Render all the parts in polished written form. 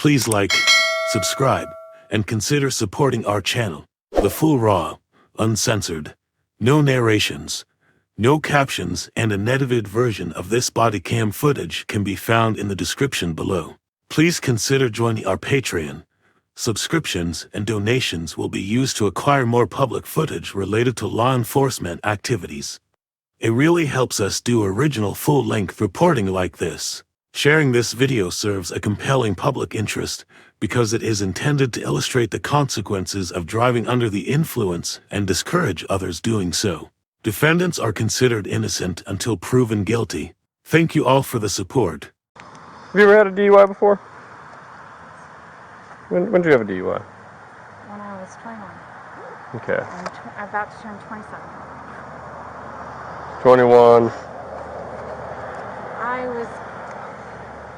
Please like, subscribe, and consider supporting our channel. The full raw, uncensored, no narrations, no captions, and an edited version of this body cam footage can be found in the description below. Please consider joining our Patreon. Subscriptions and donations will be used to acquire more public footage related to law enforcement activities. It really helps us do original full-length reporting like this. Sharing this video serves a compelling public interest because it is intended to illustrate the consequences of driving under the influence and discourage others doing so. Defendants are considered innocent until proven guilty. Thank you all for the support. Have you ever had a DUI before? When did you have a DUI? When I was 21. Okay. I'm about to turn 27. 21. I was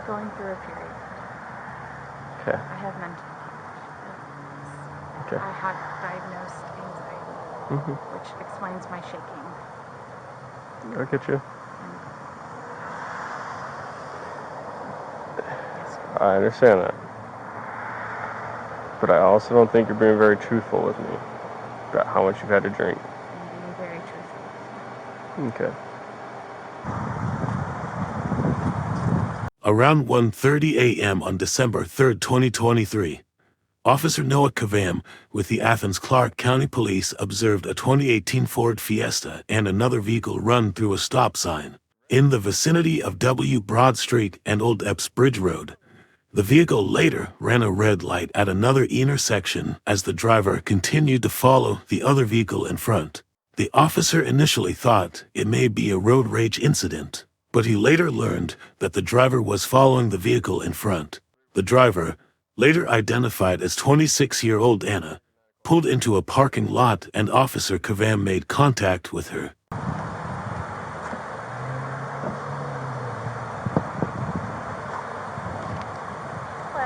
going through a period. Okay. I have mental illness. Okay. I had diagnosed anxiety, which explains my shaking. I'll get you. Yes. I understand that. But I also don't think you're being very truthful with me about how much you've had to drink. I'm being very truthful. Okay. Around 1:30 a.m. on December 3, 2023, Officer Noah Kvamme with the Athens-Clarke County Police observed a 2018 Ford Fiesta and another vehicle run through a stop sign in the vicinity of W. Broad Street and Old Epps Bridge Road. The vehicle later ran a red light at another intersection as the driver continued to follow the other vehicle in front. The officer initially thought it may be a road rage incident, but he later learned that the driver was following the vehicle in front. The driver, later identified as 26-year-old Anna, pulled into a parking lot and Officer Kvamme made contact with her.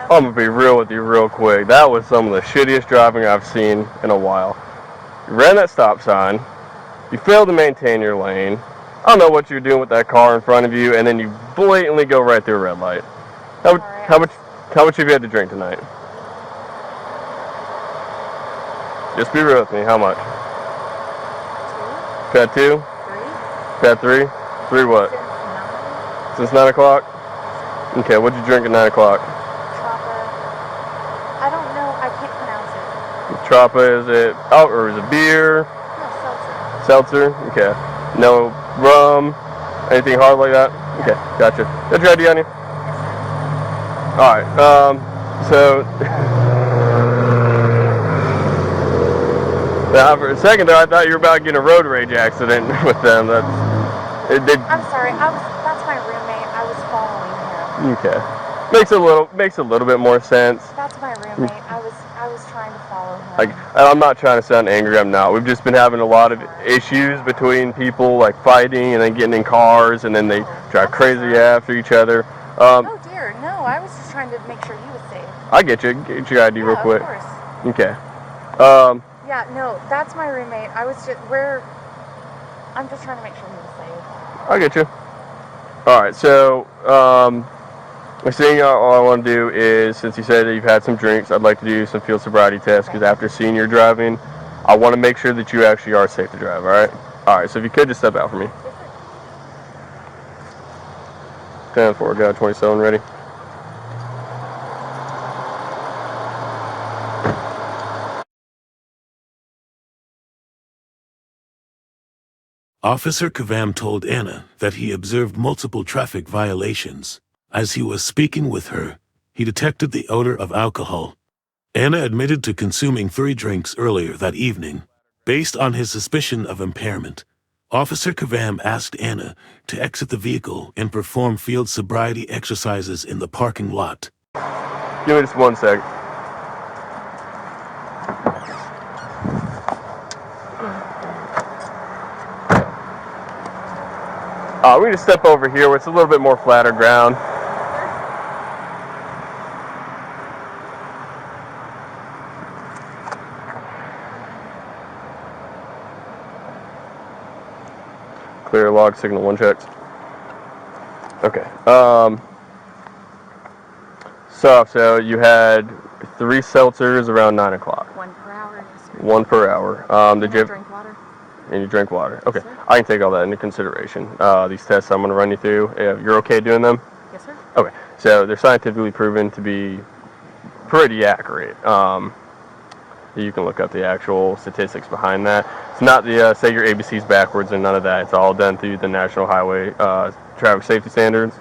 I'm gonna be real with you real quick. That was some of the shittiest driving I've seen in a while. You ran that stop sign, you failed to maintain your lane, I don't know what you're doing with that car in front of you, and then you blatantly go right through a red light. How much have you had to drink tonight? Just be real with me, how much? 2. You've had 2? 3. You've had 3? 3 what? Since 9. Since 9 o'clock? Okay, what'd you drink at 9 o'clock? I don't know, I can't pronounce it. Trappa, is it out or is it beer? No, Seltzer? Okay. No rum? Anything hard like that? Okay, gotcha. Got your ID on you? Alright, so now for a second there I thought you were about to get in a road rage accident with them. I'm sorry, that's my roommate. I was following him. Okay. Makes a little bit more sense. That's my roommate. I was trying to follow him. I'm not trying to sound angry, I'm not. We've just been having a lot of issues between people, like fighting and then getting in cars and then they drive crazy after each other. Oh dear, no, I was just trying to make sure he was safe. I get you. Get your ID real quick. Of course. Okay. Yeah, no, that's my roommate. I'm just trying to make sure he was safe. I get you. Alright, so, the thing all I want to do is, since you said that you've had some drinks, I'd like to do some field sobriety tests, because after seeing your driving, I want to make sure that you actually are safe to drive, alright? Alright, so if you could just step out for me. 10-4, got 27 ready. Officer Kvamme told Anna that he observed multiple traffic violations. As he was speaking with her, he detected the odor of alcohol. Anna admitted to consuming 3 drinks earlier that evening. Based on his suspicion of impairment, Officer Kvamme asked Anna to exit the vehicle and perform field sobriety exercises in the parking lot. Give me just 1 sec. We're going to step over here where it's a little bit more flatter ground. Clear log signal 1 checks. Okay. So you had 3 seltzers around 9 o'clock. 1 per hour. Yes, sir. 1 per hour. Did you drink water? And you drank water. Okay, Yes, I can take all that into consideration. These tests I'm going to run you through. You're okay doing them? Yes, sir. Okay, so they're scientifically proven to be pretty accurate. You can look up the actual statistics behind that. It's not the say your ABCs backwards and none of that. It's all done through the National Highway Traffic Safety Standards.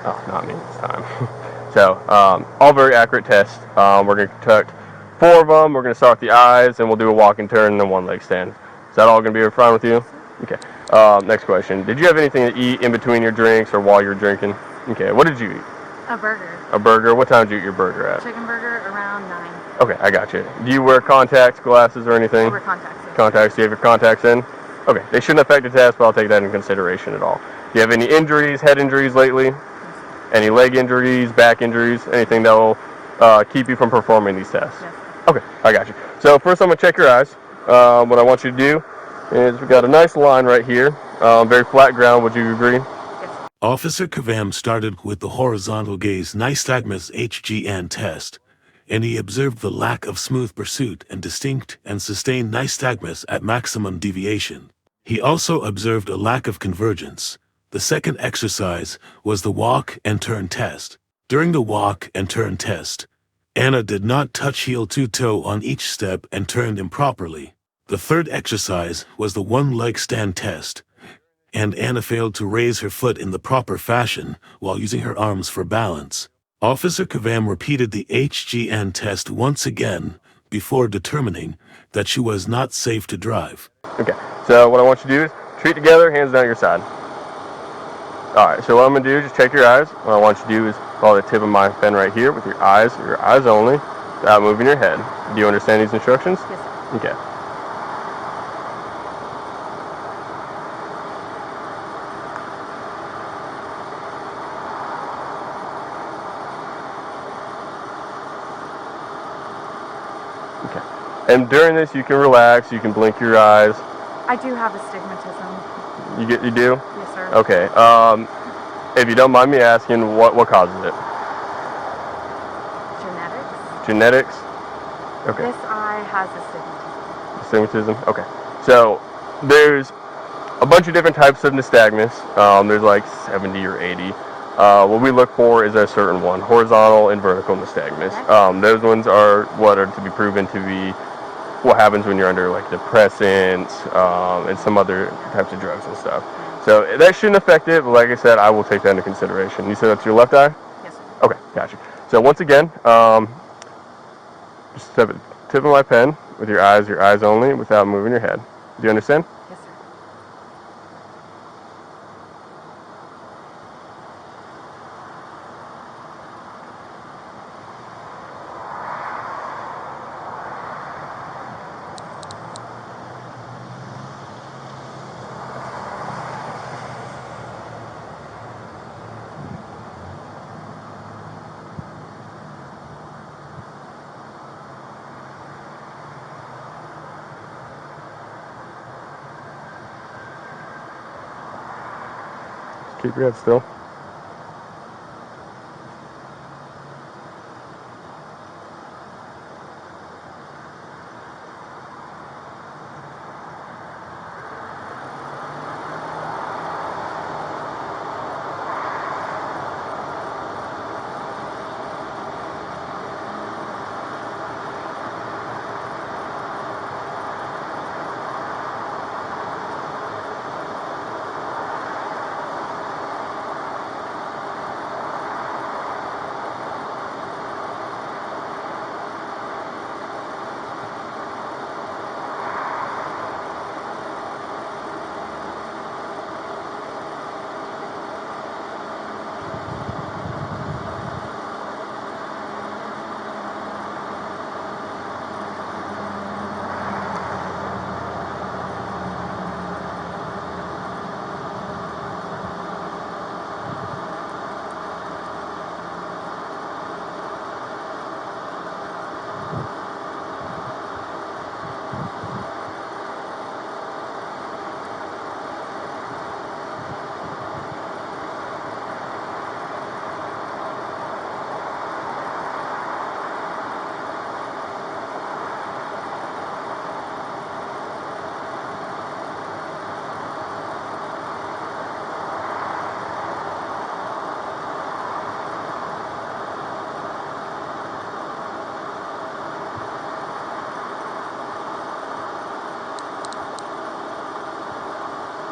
Oh, not me this time. So, all very accurate tests. We're going to conduct 4 of them. We're going to start with the eyes, and we'll do a walk and turn and then 1 leg stand. Is that all going to be fine with you? Okay. Next question. Did you have anything to eat in between your drinks or while you're drinking? Okay. What did you eat? A burger. A burger. What time did you eat your burger at? Chicken burger around 9. Okay, I got you. Do you wear contacts, glasses, or anything? I wear contacts. Yes. Contacts. Do you have your contacts in? Okay. They shouldn't affect the test, but I'll take that into consideration at all. Do you have any injuries, head injuries lately? Yes. Any leg injuries, back injuries, anything that will keep you from performing these tests? Yes. Okay, I got you. So first I'm going to check your eyes. What I want you to do is we've got a nice line right here, very flat ground. Would you agree? Yes. Officer Kvamme started with the Horizontal Gaze Nystagmus HGN test, and he observed the lack of smooth pursuit and distinct and sustained nystagmus at maximum deviation. He also observed a lack of convergence. The second exercise was the walk and turn test. During the walk and turn test, Anna did not touch heel to toe on each step and turned improperly. The third exercise was the 1-leg stand test, and Anna failed to raise her foot in the proper fashion while using her arms for balance. Officer Kvamme repeated the HGN test once again before determining that she was not safe to drive. Okay, so what I want you to do is feet together, hands down your side. Alright, so what I'm going to do is just check your eyes. What I want you to do is follow the tip of my pen right here with your eyes only, without moving your head. Do you understand these instructions? Yes, sir. Okay. Okay. And during this, you can relax. You can blink your eyes. I do have astigmatism. You do? Yes, sir. Okay. If you don't mind me asking, what causes it? Genetics. Genetics? Okay. This eye has astigmatism. Astigmatism? Okay. So there's a bunch of different types of nystagmus. There's like 70 or 80. What we look for is a certain one, horizontal and vertical nystagmus. Okay. Those ones are what are to be proven to be what happens when you're under like depressants and some other types of drugs and stuff. So that shouldn't affect it, but like I said, I will take that into consideration. You said that's your left eye? Yes, sir. Okay, gotcha. So once again, just tip of my pen with your eyes only, without moving your head. Do you understand? Yes, sir. Keep your head still.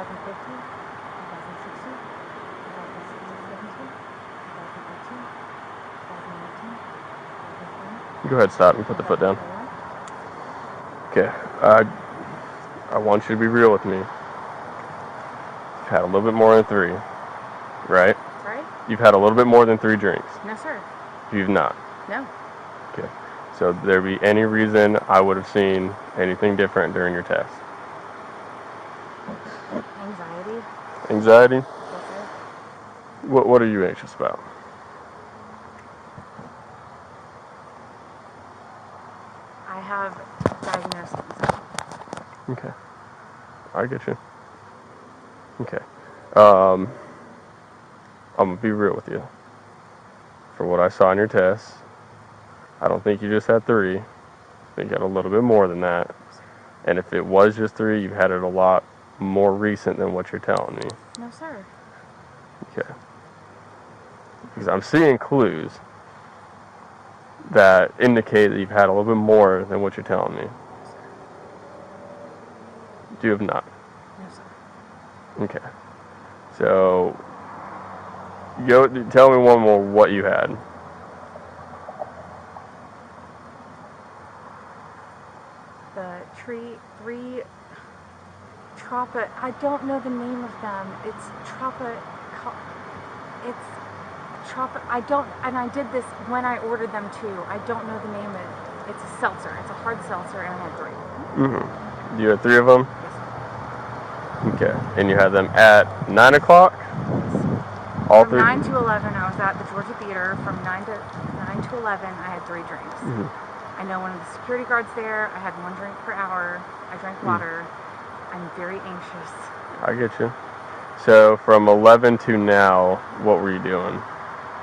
2015, 2016, 2017, 2018, 2019, 2020. Go ahead, stop and put the foot down. Okay, I want you to be real with me. You've had a little bit more than 3, right? Right? You've had a little bit more than 3 drinks. No, sir. You've not. No. Okay. So there be any reason I would have seen anything different during your test? Anxiety? Anxiety? Yes, sir. What are you anxious about? I have diagnosed anxiety. Okay. I get you. Okay. I'm gonna be real with you. For what I saw in your test, I don't think you just had 3. I think you had a little bit more than that. And if it was just 3, you've had it a lot more recent than what you're telling me. No, sir. Okay. Because I'm seeing clues that indicate that you've had a little bit more than what you're telling me. You have not. No, sir. Okay. So, tell me one more what you had. The 3 Tropa, I don't know the name of them. It's I don't, and I did this when I ordered them too. I don't know the name of it. It's a seltzer. It's a hard seltzer, and I had 3. You had 3 of them? Yes, sir. Okay. And you had them at 9 o'clock? All From 3? 9 to 11, I was at the Georgia Theater. From 9 to 11, I had 3 drinks. I know one of the security guards there. I had 1 drink per hour. I drank water. I'm very anxious. I get you. So from 11 to now, what were you doing?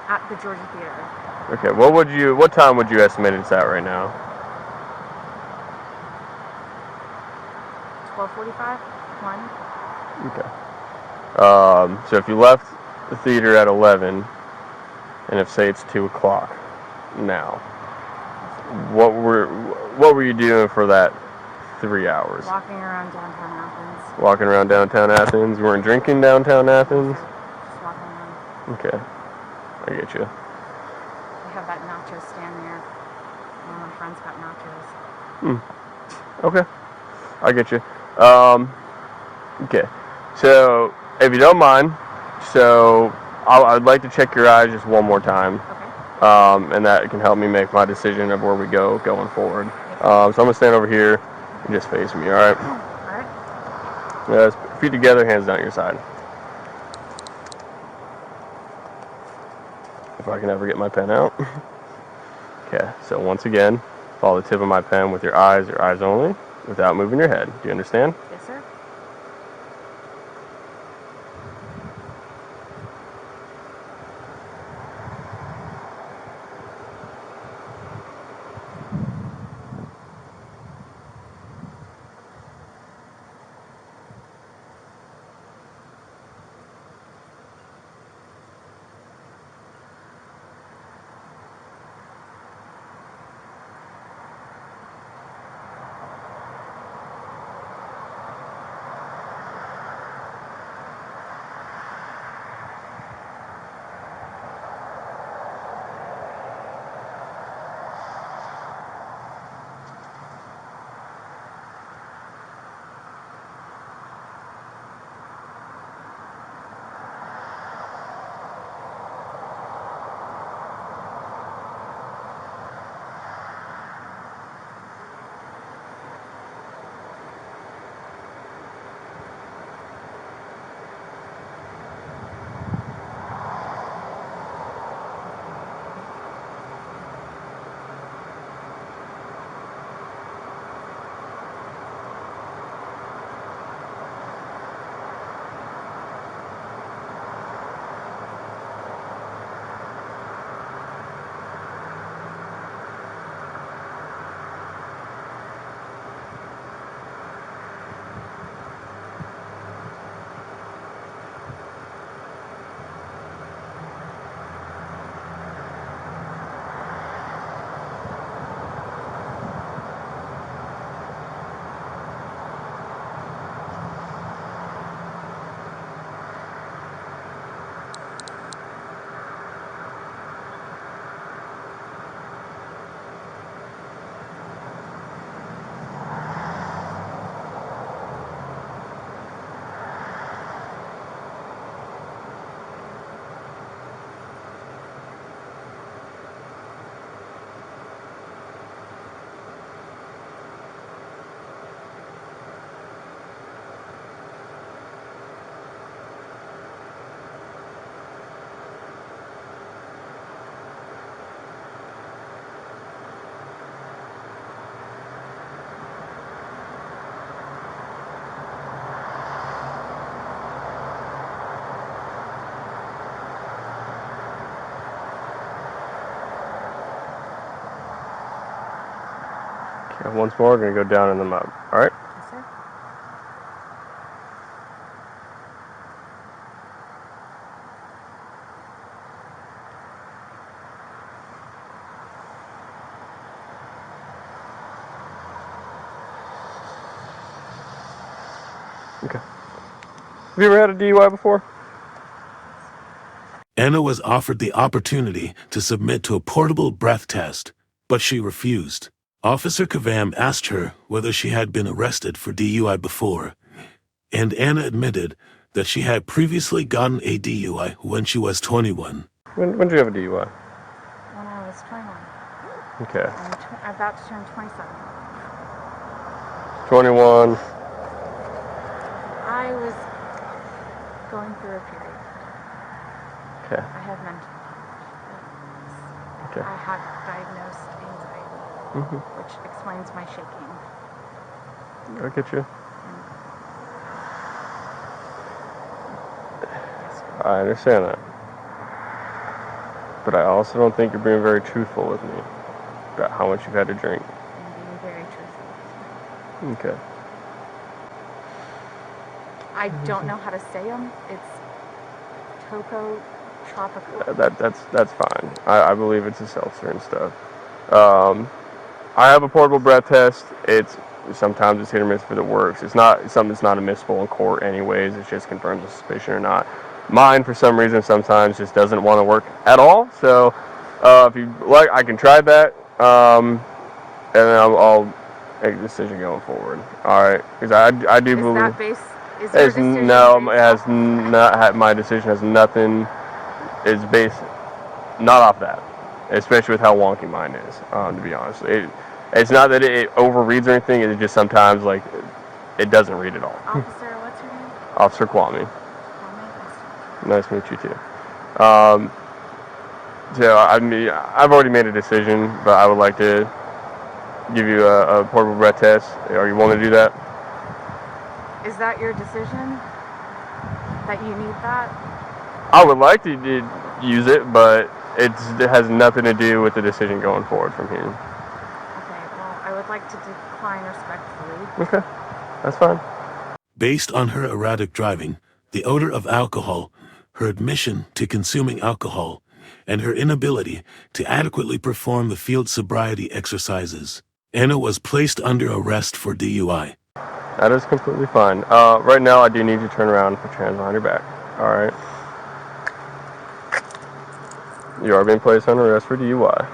At the Georgia Theater. Okay. What time would you estimate it's at right now? 12:45, 1. Okay. So if you left the theater at 11, and if say it's 2 o'clock now, what were you doing for that 3 hours? Walking around downtown Athens. Walking around downtown Athens. You weren't drinking downtown Athens? Just walking around. Okay. I get you. We have that nacho stand there. One of my friends got nachos. Okay. I get you. Okay. So, if you don't mind, I'd like to check your eyes just one more time. Okay. And that can help me make my decision of where we go going forward. So I'm going to stand over here and just face me, alright? Alright. Feet together, hands down at your side. If I can ever get my pen out. Okay, so once again, follow the tip of my pen with your eyes only, without moving your head. Do you understand? Yes, sir. And once more, we're going to go down in the mud. All right? Yes, sir. Okay. Have you ever had a DUI before? Anna was offered the opportunity to submit to a portable breath test, but she refused. Officer Kvamme asked her whether she had been arrested for DUI before, and Anna admitted that she had previously gotten a DUI when she was 21. When did you have a DUI? When I was 21. Okay. I'm about to turn 27. 21. I was going through a period. Okay. I have mental illness. Okay. I have diagnosed anxiety, which explains my shaking. I get you. Yes, sir. I understand that. But I also don't think you're being very truthful with me about how much you've had to drink. I'm being very truthful. Okay. I don't know how to say them. It's Toco Tropical. That's fine. I believe it's a seltzer and stuff. I have a portable breath test. Sometimes it's hit or miss if it works. It's not something that's not admissible in court anyways. It just confirms a suspicion or not. Mine, for some reason, sometimes just doesn't want to work at all. So if you like, I can try that, and then I'll make a decision going forward. All right, because I do believe. Is your decision No, it based has off not. My decision has nothing. Is based not off that, especially with how wonky mine is. To be honest, it's not that it overreads or anything. It's just sometimes like it doesn't read at all. Officer, what's your name? Officer Kvamme. Kvamme. Nice to meet you too. So I mean, I've already made a decision, but I would like to give you a portable breath test. Are you willing to do that? Is that your decision? That you need that? I would like to use it, but it has nothing to do with the decision going forward from here. Okay, well, I would like to decline respectfully. Okay, that's fine. Based on her erratic driving, the odor of alcohol, her admission to consuming alcohol, and her inability to adequately perform the field sobriety exercises, Anna was placed under arrest for DUI. That is completely fine. Right now, I do need you to turn around and put your hands behind your back. All right. You are being placed under arrest for DUI.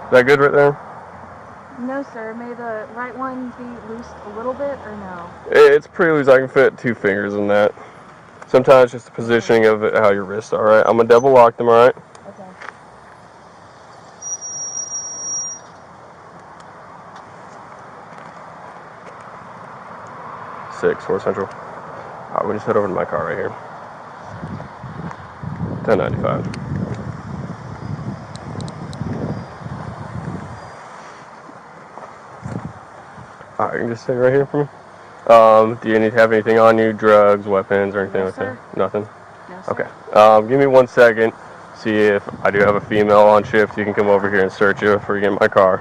Is that good right there? No, sir. May the right one be loosed a little bit or no? It's pretty loose. I can fit 2 fingers in that. Sometimes just the positioning of it, how your wrists are. All right. I'm gonna double lock them. All right. Okay. Ford Central. All right, we just head over to my car right here. 1095. All right, you can just stay right here for me. Do you need to have anything on you? Drugs, weapons, or anything No, like sir. that? Nothing? No, sir. Okay. Give me 1 second. See if I do have a female on shift. You can come over here and search you before you get in my car.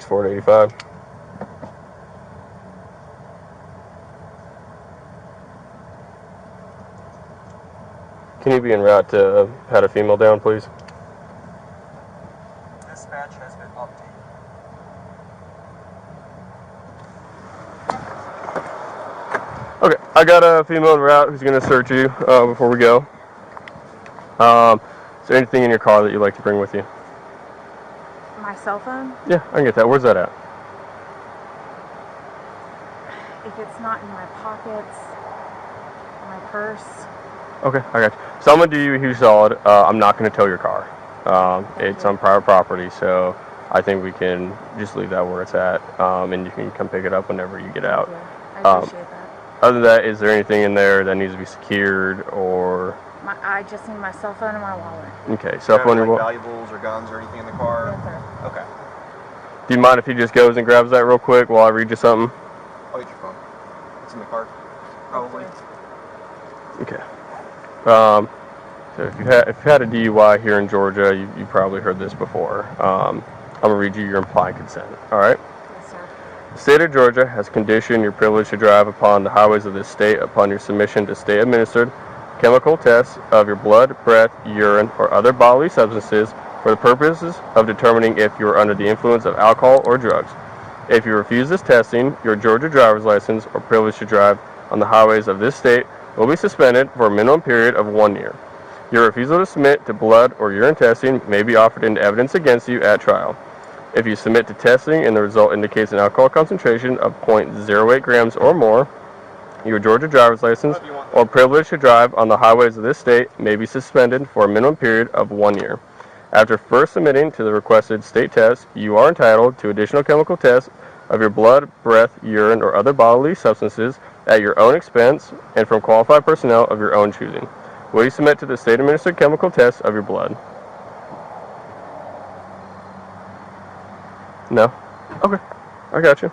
Ford 85. Can you be en route to pat a female down, please? Dispatch has been updated. Okay, I got a female en route who's going to search you before we go. Is there anything in your car that you'd like to bring with you? My cell phone? Yeah, I can get that. Where's that at? If it's not in my pockets, my purse. Okay, I got you. So I'm going to do you a huge solid. I'm not going to tow your car. It's on private property, so I think we can just leave that where it's at, and you can come pick it up whenever you get out. I I appreciate that. Other than that, is there anything in there that needs to be secured or? I just need my cell phone and my wallet. Okay, cell phone and wallet. Valuables or guns or anything in the car? Yes, sir. Okay. Do you mind if he just goes and grabs that real quick while I read you something? I'll get your phone. It's in the car. Probably. Okay. So if you had a DUI here in Georgia, you probably heard this before. I'm gonna read you your implied consent. All right. Yes, sir. The state of Georgia has conditioned your privilege to drive upon the highways of this state upon your submission to state-administered chemical tests of your blood, breath, urine, or other bodily substances for the purposes of determining if you are under the influence of alcohol or drugs. If you refuse this testing, your Georgia driver's license or privilege to drive on the highways of this state will be suspended for a minimum period of 1 year. Your refusal to submit to blood or urine testing may be offered into evidence against you at trial. If you submit to testing and the result indicates an alcohol concentration of 0.08 grams or more, your Georgia driver's license or privilege to drive on the highways of this state may be suspended for a minimum period of 1 year. After first submitting to the requested state test, you are entitled to additional chemical tests of your blood, breath, urine, or other bodily substances at your own expense and from qualified personnel of your own choosing. Will you submit to the state-administered chemical test of your blood? No? Okay. I got you.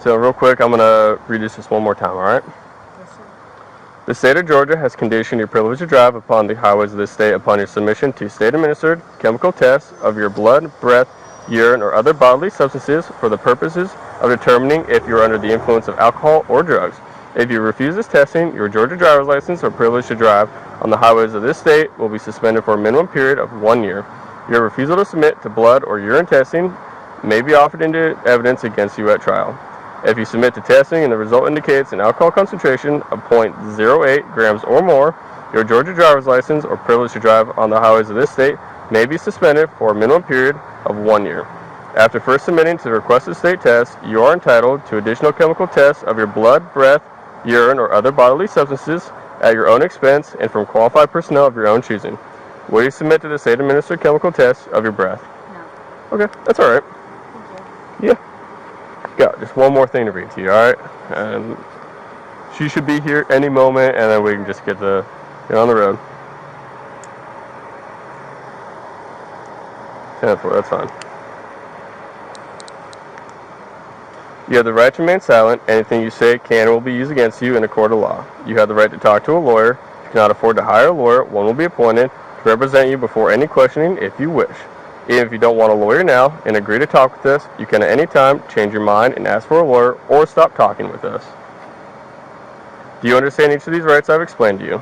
So real quick, I'm going to read this just one more time, all right? Yes, sir. The state of Georgia has conditioned your privilege to drive upon the highways of this state upon your submission to state-administered chemical tests of your blood, breath, urine, or other bodily substances for the purposes of determining if you are under the influence of alcohol or drugs. If you refuse this testing, your Georgia driver's license or privilege to drive on the highways of this state will be suspended for a minimum period of 1 year. Your refusal to submit to blood or urine testing may be offered into evidence against you at trial. If you submit to testing and the result indicates an alcohol concentration of 0.08 grams or more, your Georgia driver's license or privilege to drive on the highways of this state may be suspended for a minimum period of 1 year. After first submitting to the requested state test, you are entitled to additional chemical tests of your blood, breath, urine, or other bodily substances at your own expense and from qualified personnel of your own choosing. Will you submit to the state-administered chemical test of your breath? No. Okay, that's all right. Thank you. Yeah. Got just one more thing to read to you, all right? And she should be here any moment, and then we can just get on the road. 10-4, that's fine. You have the right to remain silent. Anything you say can or will be used against you in a court of law. You have the right to talk to a lawyer. If you cannot afford to hire a lawyer, one will be appointed to represent you before any questioning if you wish. Even if you don't want a lawyer now and agree to talk with us, you can at any time change your mind and ask for a lawyer or stop talking with us. Do you understand each of these rights I've explained to you? Yes.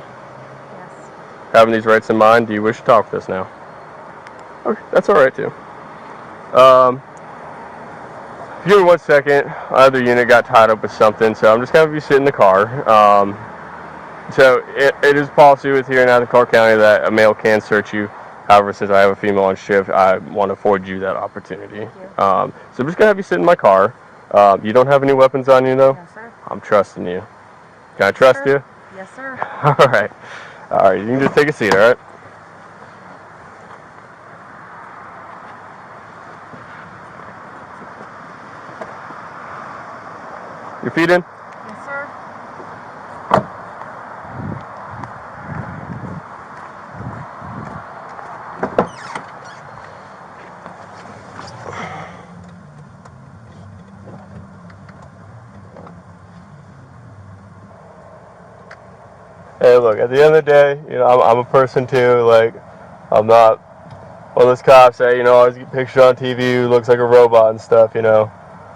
Having these rights in mind, do you wish to talk with us now? Okay, that's all right too. Give me 1 second. Other unit got tied up with something, so I'm just going to have you sit in the car. So it is policy with here in Athabasca County that a male can search you. However, since I have a female on shift, I want to afford you that opportunity. So I'm just going to have you sit in my car. You don't have any weapons on you, though? No, sir. I'm trusting you. Can I trust you? Yes, sir. All right. All right, you can just take a seat, all right? Your feet in? Yes, sir. Hey, look, at the end of the day, I'm a person too. Like, I'm not one of those cops that, always get pictured on TV who looks like a robot and stuff,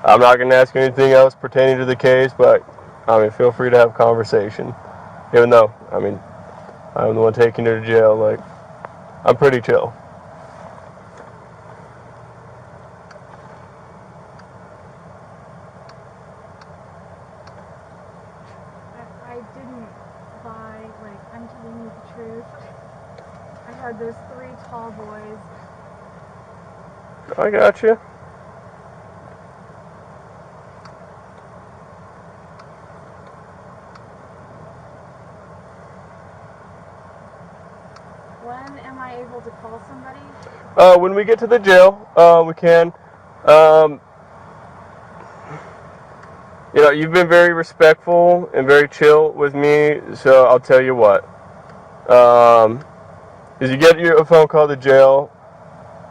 I'm not going to ask you anything else pertaining to the case, but, feel free to have a conversation. Even though, I'm the one taking you to jail, like, I'm pretty chill. I didn't lie. I'm telling you the truth. I had those 3 tall boys. I got you. When am I able to call somebody? When we get to the jail, we can. You know, you've been very respectful and very chill with me, so I'll tell you what. Is you get a phone call to jail,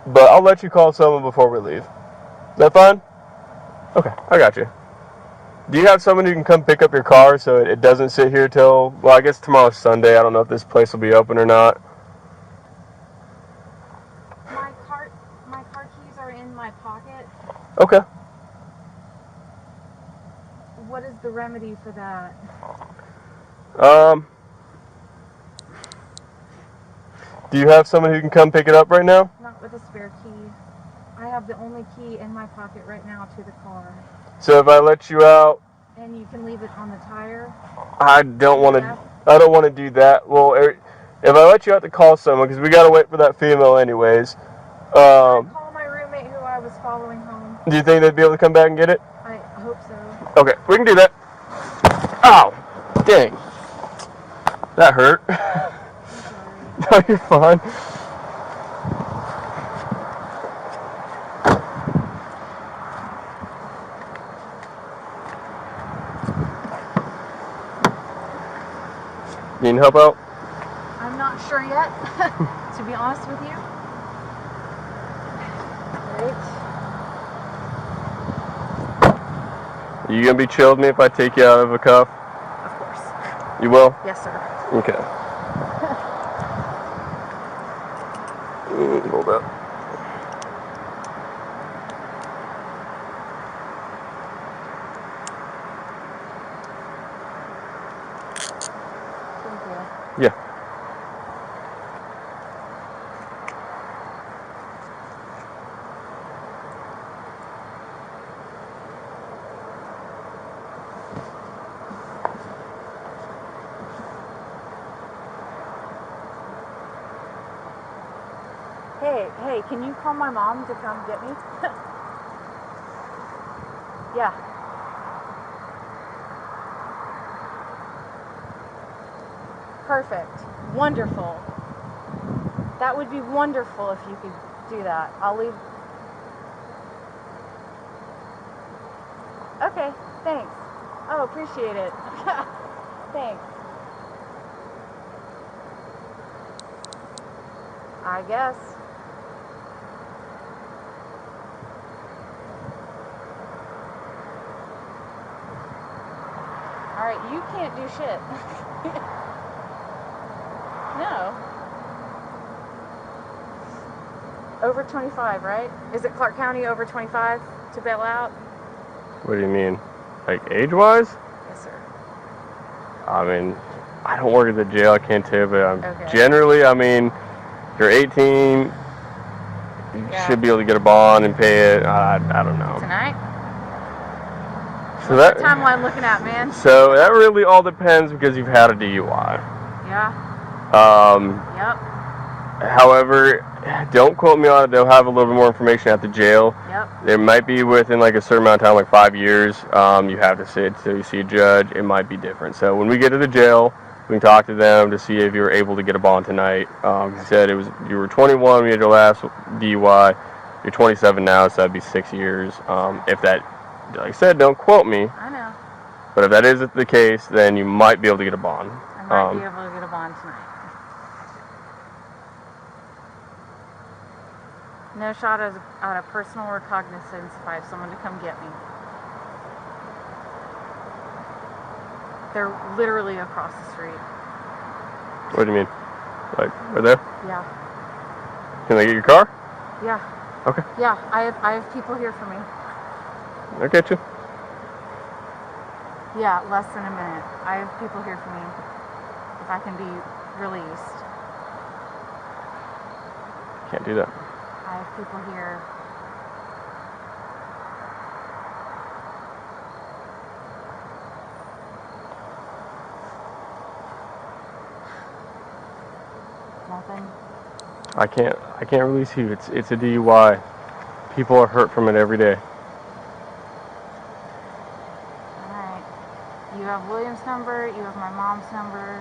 but I'll let you call someone before we leave. Is that fine? Okay, I got you. Do you have someone who can come pick up your car so it doesn't sit here till, well, I guess tomorrow's Sunday. I don't know if this place will be open or not. My car keys are in my pocket. Okay. What is the remedy for that? Do you have someone who can come pick it up right now? Not with a spare key. I have the only key in my pocket right now to the car. So if I let you out, And you can leave it on the tire? I don't want to do that. Well, if I let you out to call someone, because we got to wait for that female anyways. I call my roommate who I was following home. Do you think they'd be able to come back and get it? I hope so. Okay, we can do that. Ow! Dang. That hurt. I'm sorry. No, you're fine. Need help out? I'm not sure yet, to be honest with you. Right. Are you going to be chill with me if I take you out of a cuff? Of course. You will? Yes, sir. Okay. Hold up. Thank you. Yeah. Hey, can you call my mom to come get me? Yeah. Perfect. Wonderful. That would be wonderful if you could do that. I'll leave. Okay, thanks. Oh, appreciate it. Thanks. I guess. Alright, you can't do shit. No. Over 25, right? Is it Clark County over 25 to bail out? What do you mean? Like age-wise? Yes, sir. I mean, I don't work at the jail, I can't tell you, but Okay. generally, I mean, if you're 18, you should be able to get a bond and pay it. I don't know. Tonight? So What's the timeline looking at, man? So that really all depends because you've had a DUI. Yeah. Yep. However, don't quote me on it. They'll have a little bit more information at the jail. Yep. It might be within like a certain amount of time, like 5 years. You have to sit till you see a judge. It might be different. So when we get to the jail, we can talk to them to see if you were able to get a bond tonight. You said you were 21 when you had your last DUI. You're 27 now, so that'd be 6 years. If that, like I said, don't quote me. I know. But if that is the case, then you might be able to get a bond. I might be able to get a bond tonight. No shot at a personal recognizance if I have someone to come get me. They're literally across the street. What do you mean? Like, right there? Yeah. Can they get your car? Yeah. Okay. Yeah, I have people here for me. I get you. Yeah, less than a minute. I have people here for me. If I can be released. Can't do that. I have people here. Nothing. I can't release you. It's a DUI. People are hurt from it every day. Alright. You have William's number, you have my mom's number.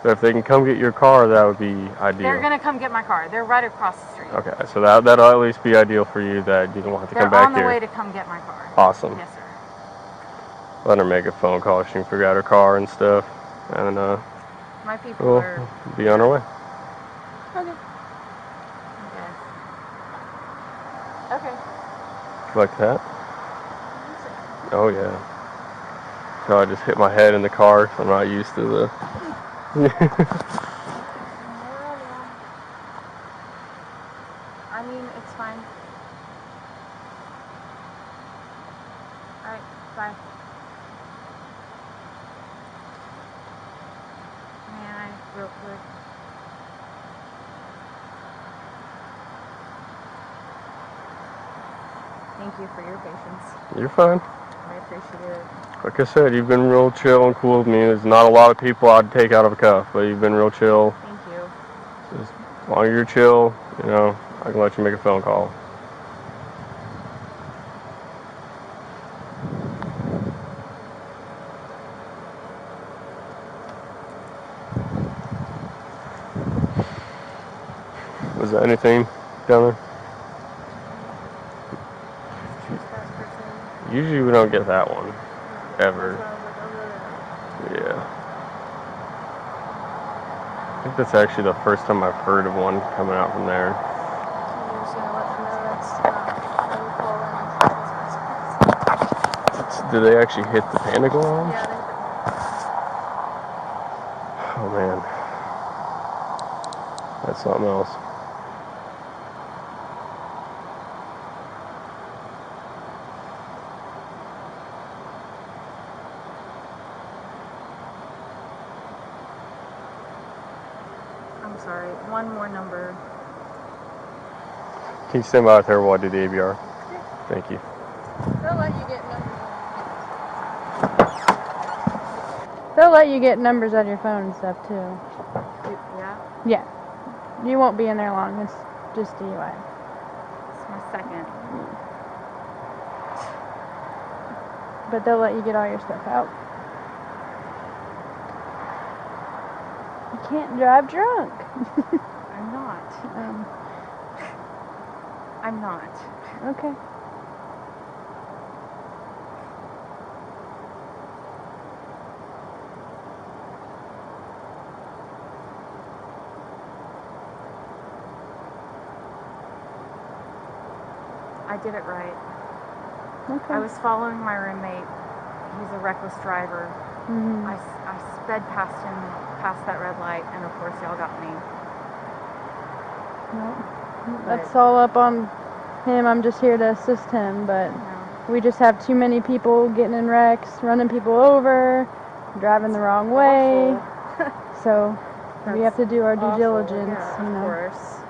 So if they can come get your car, that would be ideal. They're gonna come get my car. They're right across the street. Okay, so that'll at least be ideal for you, that you don't have to come back here. They're on the way to come get my car. Awesome. Yes, sir. Let her make a phone call. She can figure out her car and stuff, and My people we'll are. be on our way. Okay. Okay. Like that? Oh yeah. So I just hit my head in the car, so I'm not used to the. I mean, it's fine. Alright, bye. Man, real quick. Thank you for your patience. You're fine. I appreciate it. Like I said, you've been real chill and cool with me. There's not a lot of people I'd take out of a cuff, but you've been real chill. Thank you. Just, as long as you're chill, you know, I can let you make a phone call. Was there anything down there? Usually we don't get that one. Ever. Yeah. I think that's actually the first time I've heard of one coming out from there. Do they actually hit the panic alarm? Yeah, Oh man. That's something else. I'm sorry. One more number. Can you stand by with her while I do the ABR? Thank you. They'll let you get numbers. They'll let you get numbers out of your phone and stuff too. Yeah? Yeah. You won't be in there long. It's just DUI. It's my second. But they'll let you get all your stuff out. You can't drive drunk. I'm not. I'm not. Okay. I did it right. Okay. I was following my roommate. He's a reckless driver. Mhm. I sped past him, past that red light, and of course y'all got me. Nope. That's all up on him. I'm just here to assist him, but we just have too many people getting in wrecks, running people over, driving the wrong way. So we have to do our due diligence, Yeah, you know. of course.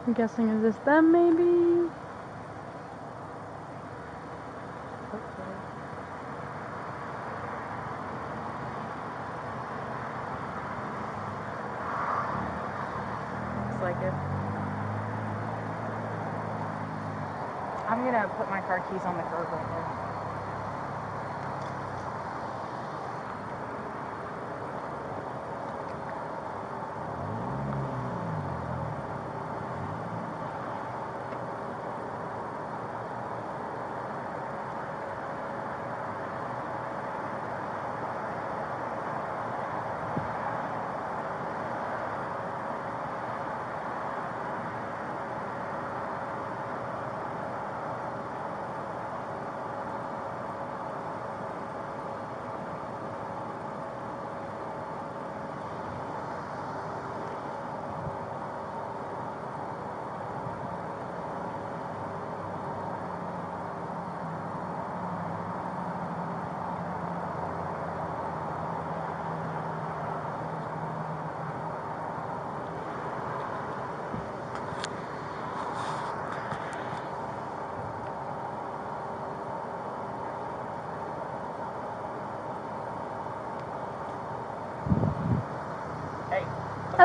I'm guessing, is this them maybe? Hopefully. Looks like it. I'm gonna put my car keys on the curb right there.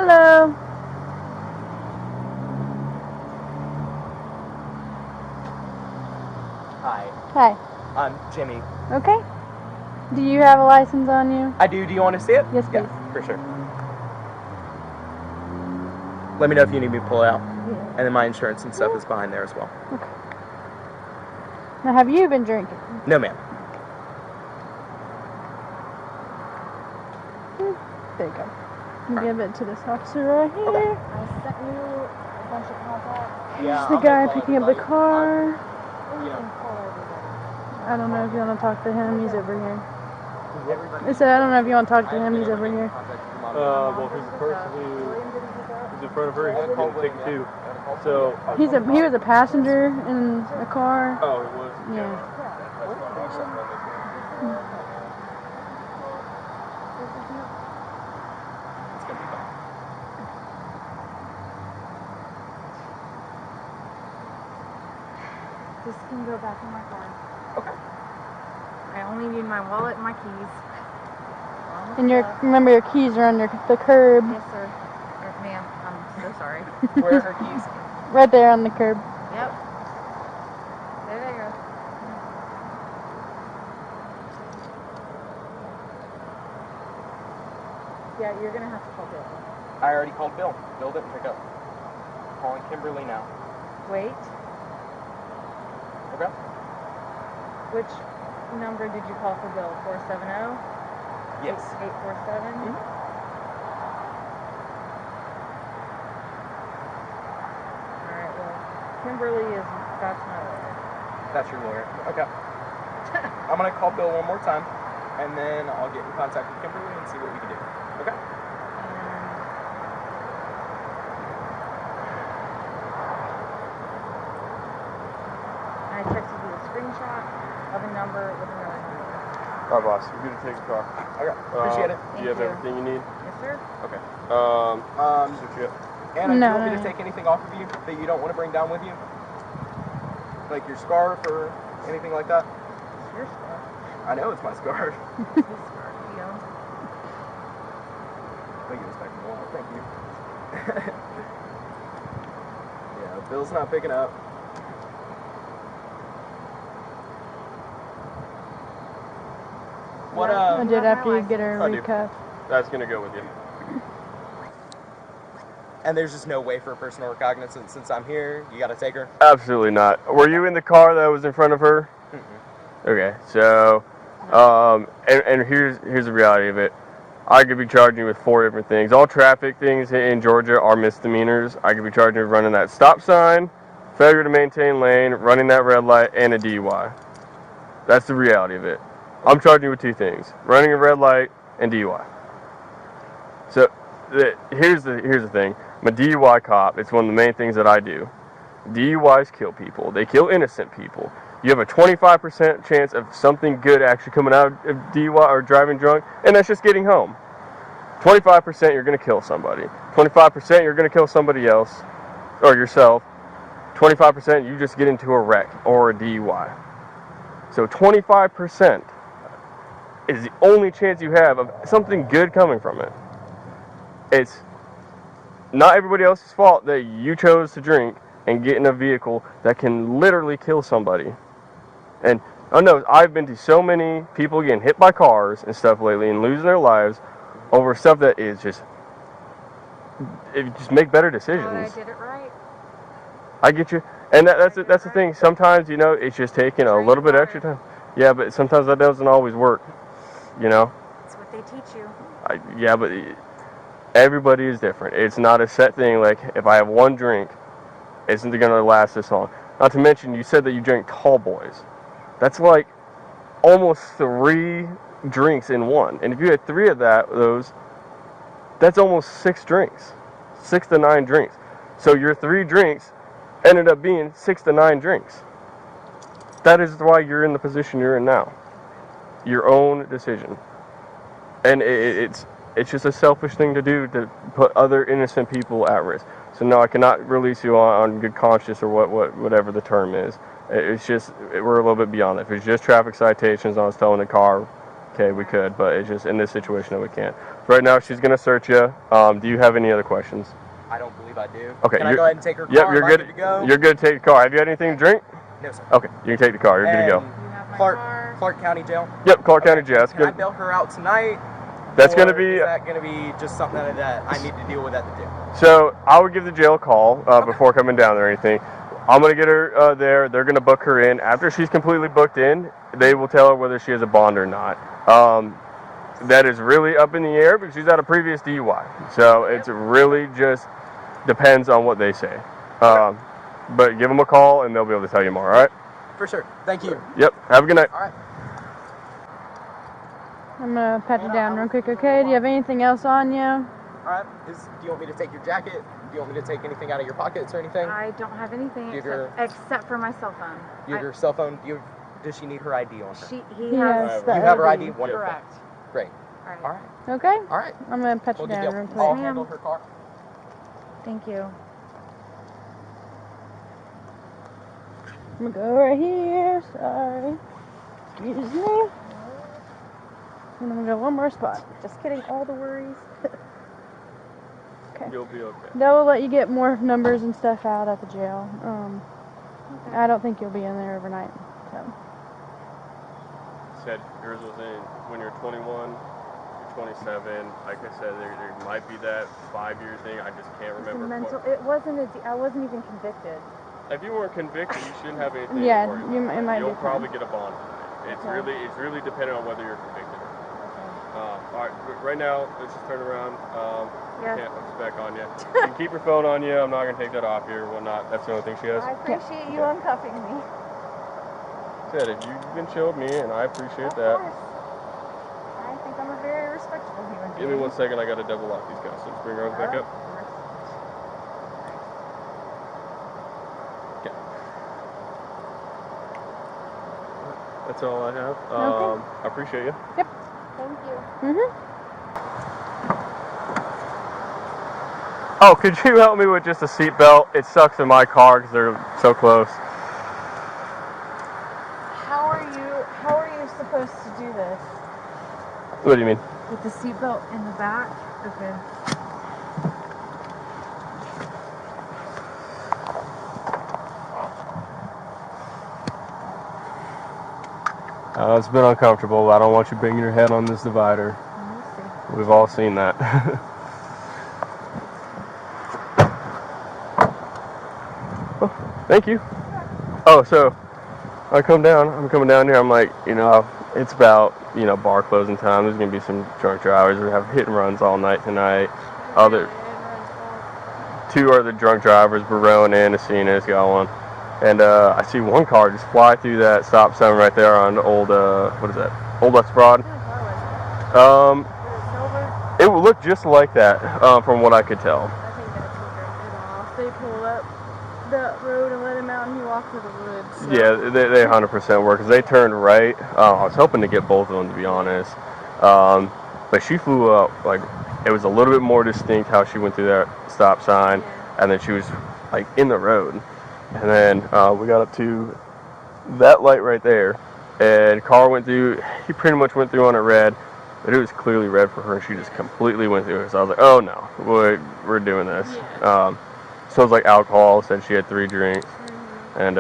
Hello. Hi, Hi. I'm Jimmy. Okay. Do you have a license on you? I do. Do you want to see it? Yes, please. Yeah, for sure. Let me know if you need me to pull it out. Yeah. And then my insurance and stuff is behind there as well. Okay. Now, have you been drinking? No, ma'am. There you go. Give it to this officer right here. Okay. I sent you a bunch of contacts. Here's the guy picking up the car. Yeah. I don't know if you want to talk to him. He's over here. I said, I don't know if you want to talk to him. He's over here. Well, he's the person who's in front of her. He's going to take it too. So. He was a passenger in a car. Oh, it was. Yeah. It's gonna be fine. This can go back in my car. Okay. I only need my wallet and my keys. And remember your keys are under the curb. Yes, sir. Ma'am, I'm so sorry. Where are her keys? Right there on the curb. Yep. There they go. Yeah, you're gonna have to call Bill. I already called Bill. Bill didn't pick up. Calling Kimberly now. Wait. Okay. Which number did you call for Bill? 470? Yes. 847? Mhm. Alright, well, Kimberly that's my lawyer. That's your lawyer. Okay. I'm gonna call Bill one more time, and then I'll get in contact with Kimberly and see what we can do. Okay. And I texted you a screenshot of a number with another number. All right, boss. You're good to take the car. Okay. Appreciate it. Do you have Thank you. everything you need? Yes, sir. Okay. Switch you up. Anna, do No, you want me no, to no. take anything off of you that you don't want to bring down with you? Like your scarf or anything like that? It's your scarf. I know it's my scarf. His scarf, you know. Thank you, respect the wall. Thank you. Yeah, Bill's not picking up. What I did have after my you get her I do. recuffed. That's going to go with you. And there's just no way for personal recognizance since I'm here. You gotta take her. Absolutely not. Were you in the car that was in front of her? Mm-mm. Okay, so, and here's the reality of it. I could be charging you with 4 different things. All traffic things in Georgia are misdemeanors. I could be charging you with running that stop sign, failure to maintain lane, running that red light, and a DUI. That's the reality of it. I'm charging you with 2 things: running a red light and DUI. So here's the thing. I'm a DUI cop. It's one of the main things that I do. DUIs kill people. They kill innocent people. You have a 25% chance of something good actually coming out of DUI or driving drunk, and that's just getting home. 25% you're going to kill somebody. 25% you're going to kill somebody else or yourself. 25% you just get into a wreck or a DUI. So 25% is the only chance you have of something good coming from it. It's not everybody else's fault that you chose to drink and get in a vehicle that can literally kill somebody. And I know I've been to so many people getting hit by cars and stuff lately and losing their lives over stuff that is just make better decisions. Thought I did it right. I get you, and that's the thing. Sometimes it's just taking a little bit extra time. Yeah, but sometimes that doesn't always work. That's what they teach you. Yeah, but everybody is different. It's not a set thing. Like if I have one drink, isn't it gonna last this long? Not to mention, you said that you drink tall boys. That's like almost 3 drinks in one. And if you had 3 of those, that's almost 6 drinks, 6 to 9 drinks. So your 3 drinks ended up being 6 to 9 drinks. That is why you're in the position you're in now. Your own decision. And it's just a selfish thing to do to put other innocent people at risk. So no, I cannot release you on good conscience or whatever the term is. It's just, we're a little bit beyond that. If it's just traffic citations, I was towing a car, okay, we could, but it's just in this situation that we can't. Right now, she's gonna search you. Do you have any other questions? I don't believe I do. Okay. Can I go ahead and take her car? Yep, you're Am I good. to go? You're good to take the car. Have you had anything to drink? No, sir. Okay, you can take the car. You're good to go. You have my Clark, car. Clark County Jail. Yep, Clark County Jail. That's Can I good. bail her out tonight? That's Or gonna be. Is that gonna be just something that I need to deal with at the jail? So I would give the jail a call before coming down or anything. I'm gonna get her there. They're gonna book her in. After she's completely booked in, they will tell her whether she has a bond or not. That is really up in the air because she's had a previous DUI. So it's really just depends on what they say. But give them a call and they'll be able to tell you more. All right? For sure. Thank you. Yep. Have a good night. All right. I'm gonna pat you down real quick, okay? Do you have anything else on you? All right. Do you want me to take your jacket? Do you want me to take anything out of your pockets or anything? I don't have anything Do you have except for my cell phone. You have your cell phone? Does she need her ID on her? He has has. the You have her ID? Wonderful. Correct. Great. All right. All right. Okay? All right. I'm gonna pat you Well, good down deal. real I'll quick. handle her car. Thank you. I'm gonna go right here. Sorry. Excuse me. And I'm gonna go one more spot. Just kidding. All the worries. Okay. You'll be okay. They'll let you get more numbers and stuff out at the jail. I don't think you'll be in there overnight. So. Said yours was in when you're 21, you're 27. Like I said, there might be that 5-year thing. I just can't remember. It wasn't I wasn't even convicted. If you weren't convicted, you shouldn't have anything Yeah, to worry about. it might You'll be probably fine. get a bond tonight. It's really dependent on whether you're convicted. Okay. All right, right now, let's just turn around. Yes. Can't put this back on you. You can keep your phone on you. I'm not going to take that off you or whatnot. That's the only thing she has. I appreciate you uncuffing me. Said if you've been chilled me, and I appreciate Of that. course. I think I'm a very respectable human being. Give me 1 second. I got to double lock these guys. So just bring your arms back up. Okay. That's all I have. Okay. I appreciate you. Yep. Thank you. Oh, could you help me with just a seatbelt? It sucks in my car because they're so close. How are you supposed to do this? What do you mean? With the seatbelt in the back? Okay. It's been uncomfortable. I don't want you banging your head on this divider. We've all seen that. Oh, thank you. Oh, so I'm coming down here. I'm like, it's about, bar closing time. There's going to be some drunk drivers. We have hit and runs all night tonight. Two other drunk drivers were rowing in. Asina's got one. And I see one car just fly through that stop sign right there on old, what is that? Old West Broad. It would look just like that from what I could tell. I think that's what they did off. They pulled up the road and let him out and he walked through the woods. So. Yeah, they 100% were because they turned right. I was hoping to get both of them, to be honest. But she flew up, like, it was a little bit more distinct how she went through that stop sign. Yeah. And then she was, like, in the road. And then we got up to that light right there. And car went through, he pretty much went through on a red. But it was clearly red for her. She just completely went through it. So I was like, oh no, we're doing this. Yeah. So it was like alcohol. Said she had 3 drinks. And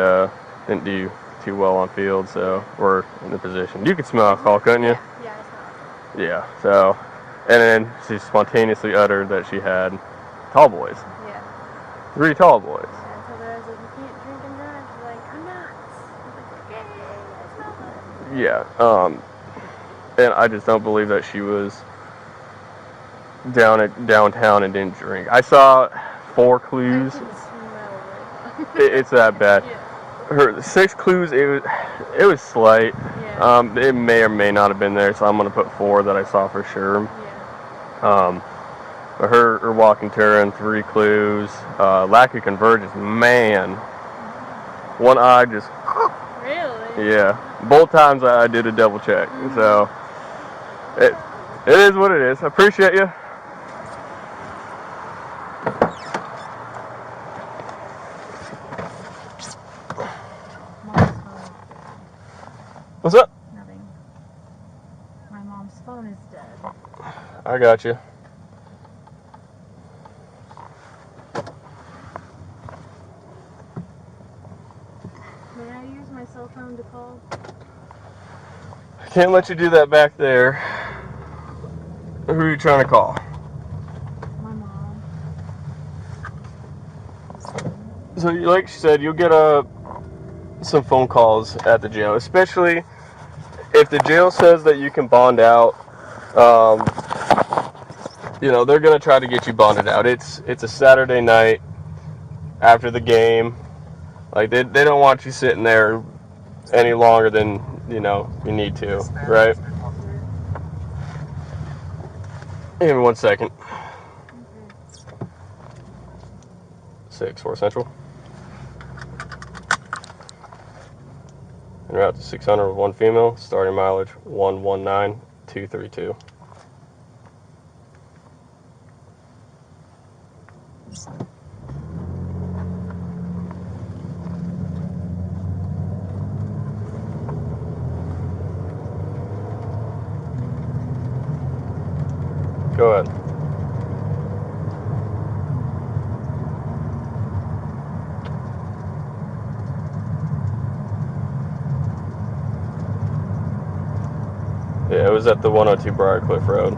didn't do too well on field. So we're in the position. You could smell alcohol, couldn't you? Yeah, it's not. Yeah. So, and then she spontaneously uttered that she had tall boys. Yeah. 3 tall boys. And so I was like, you can't drink and drive. She's like, I'm not. I was like, okay, I smell it. Yeah. And I just don't believe that she was downtown and didn't drink. I saw 4 clues. I can smell it. It's that bad. Yeah. Her 6 clues. It was slight. Yeah. It may or may not have been there. So I'm gonna put 4 that I saw for sure. Yeah. But her walking tour and 3 clues. Lack of convergence. Man. One eye just. Really? Yeah. Both times I did a double check. So. It is what it is. I appreciate you. Mom's home. What's up? Nothing. My mom phone is dead. I got you. May I use my cell phone to call? I can't let you do that back there. Who are you trying to call? My mom. So, like she said, you'll get some phone calls at the jail, especially if the jail says that you can bond out. You know, they're gonna try to get you bonded out. It's a Saturday night after the game. Like they don't want you sitting there any longer than you need to, right? Give me 1 second. 6-4 Central. En route to 600 with 1 female. Starting mileage 119232. Go ahead. Yeah, it was at the 102 Briarcliff Road.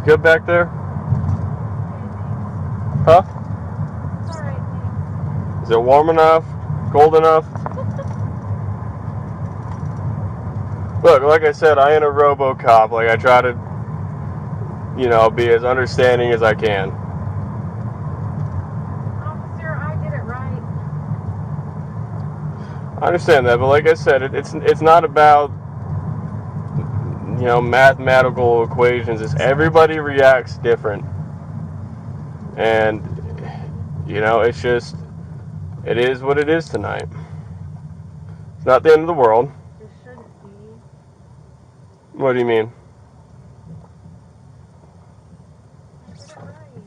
Good back there? Huh? It's alright, thanks. Is it warm enough? Cold enough? Look, like I said, I ain't a RoboCop. Like, I try to, be as understanding as I can. Officer, I did it right. I understand that, but like I said, it's not about, mathematical equations. It's everybody reacts different. And, it's just, it is what it is tonight. It's not the end of the world. This shouldn't be. What do you mean? I did it right.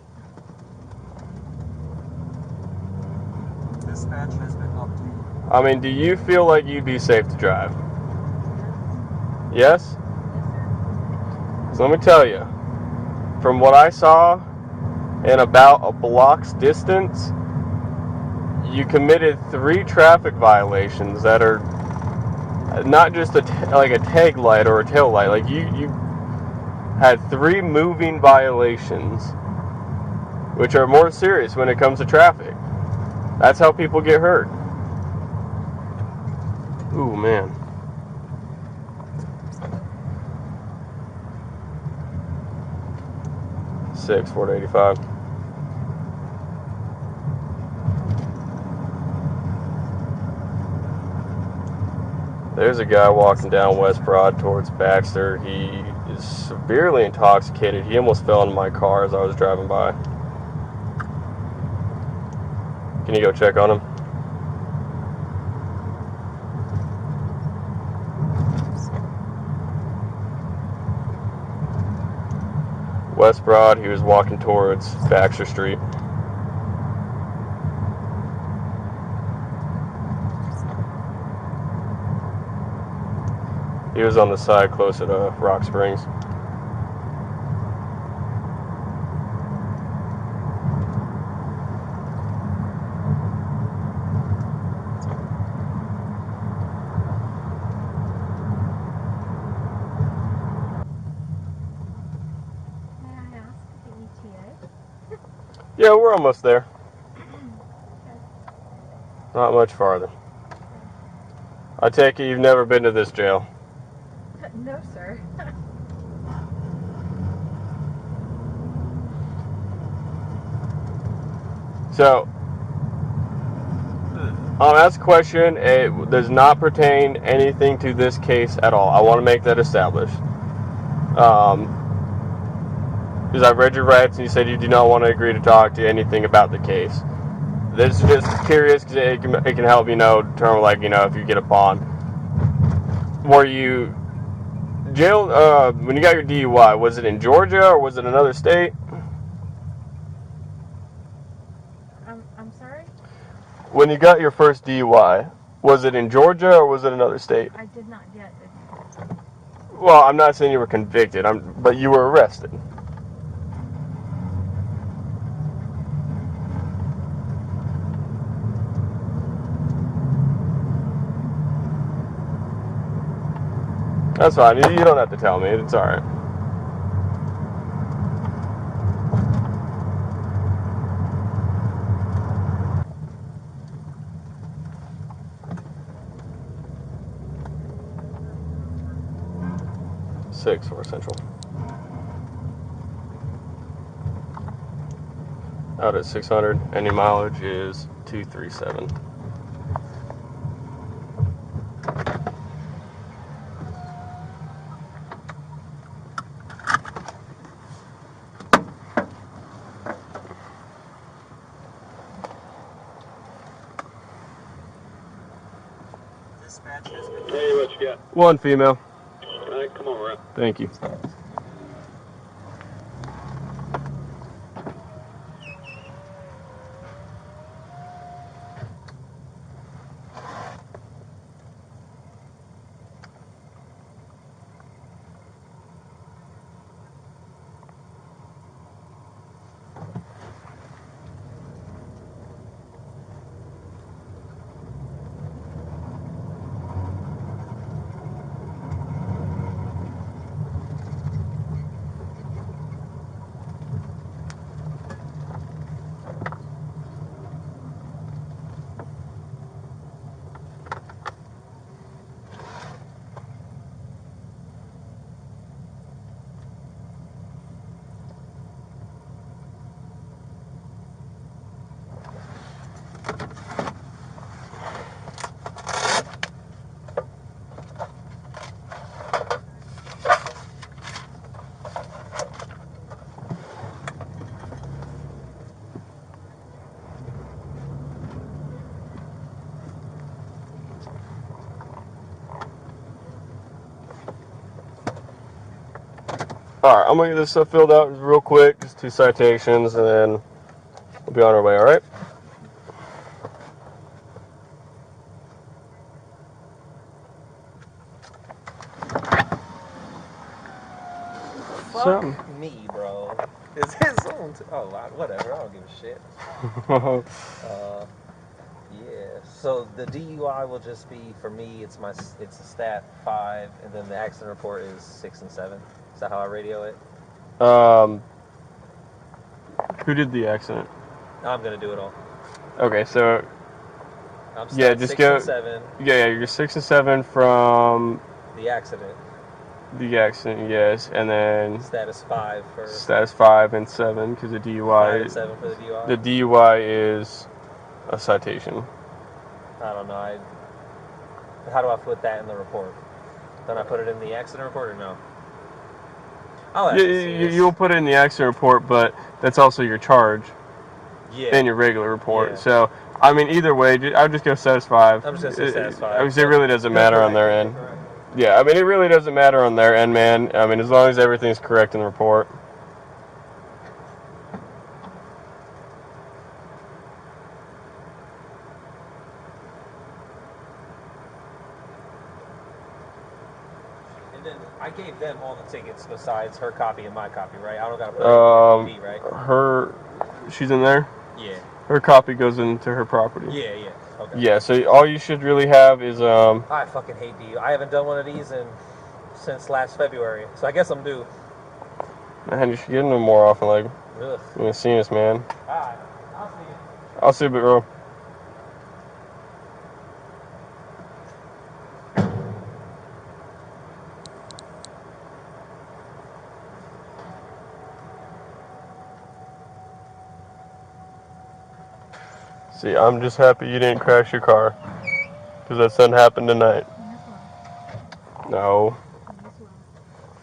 Dispatch has been updated. I mean, do you feel like you'd be safe to drive? Yes. Yes? So let me tell you, from what I saw in about a block's distance, you committed 3 traffic violations that are not just like a tag light or a tail light. Like you had 3 moving violations, which are more serious when it comes to traffic. That's how people get hurt. Ooh, man. Ford 85. There's a guy walking down West Broad towards Baxter. He is severely intoxicated. He almost fell into my car as I was driving by. Can you go check on him? West Broad, he was walking towards Baxter Street. He was on the side closer to Rock Springs. Yeah, we're almost there. Not much farther. I take it you've never been to this jail. No, sir. So, I'll ask a question. It does not pertain anything to this case at all. I want to make that established. Because I've read your rights and you said you do not want to agree to talk to anything about the case. This is just curious because it can help determine if you get a bond. Were you jailed when you got your DUI? Was it in Georgia or was it another state? I'm sorry? When you got your first DUI, was it in Georgia or was it another state? I did not get it. Well, I'm not saying you were convicted, but you were arrested. That's fine. You don't have to tell me. It's all right. Six for Central. Out at 600. Any mileage is 237. Dispatch has Hey, what you got? One female. All right, come on, Rob. Thank you. Alright, I'm going to get this stuff filled out real quick, just 2 citations, and then we'll be on our way, alright? Fuck me, bro. Is his own? Whatever. I don't give a shit. Yeah. So the DUI will just be for me. It's a stat 5, and then the accident report is 6 and 7. Is that how I radio it? Who did the accident? I'm gonna do it all. Okay, so I'm yeah, stat just 6 go. and 7. Yeah, you're 6 and 7 from The accident. the accident, yes, and then Status 5 for status 5 and 7 because the DUI. 5 and 7 for the DUI. The DUI is a citation. I don't know. How do I put that in the report? Don't I put it in the accident report or no? Oh, You'll put it in the accident report, but that's also your charge in your regular report. Yeah. So, I mean, either way, I'll just go status 5. I'm just gonna say status 5. I mean, it really doesn't matter on their end. Yeah, I mean, it really doesn't matter on their end, man. I mean, as long as everything's correct in the report. And then I gave them all the tickets besides her copy and my copy, right? I don't gotta put it in the right? She's in there? Yeah. Her copy goes into her property. Yeah. Okay. Yeah, so all you should really have is, I fucking hate DUI. I haven't done one of these since last February, so I guess I'm due. man, you should get them more often, like, Ugh. you ain't seen us, man. Alright, I'll see you. I'll see you, bro. See, I'm just happy you didn't crash your car. Because that didn't happen tonight. No.